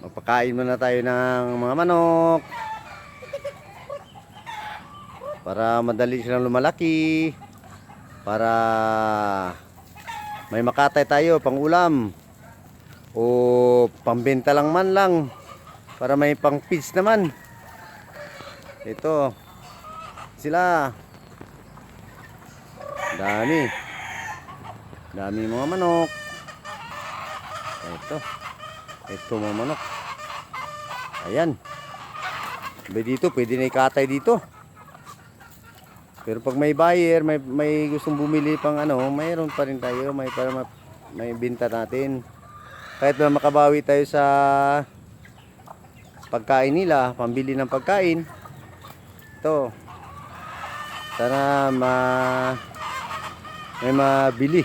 Magpakain muna tayo ng mga manok para madali silang lumalaki, para may makatay tayo pang ulam o pambenta lang man lang, para may pang feeds naman. Ito sila, dami mga manok. Ito mga manok. Ayan. Dito pwede na ikatay dito. Pero pag may buyer, may gustong bumili pang ano, mayroon pa rin tayo, may benta natin. Kahit na makabawi tayo sa pagkain nila, pambili ng pagkain. Ito. Sana may mabili.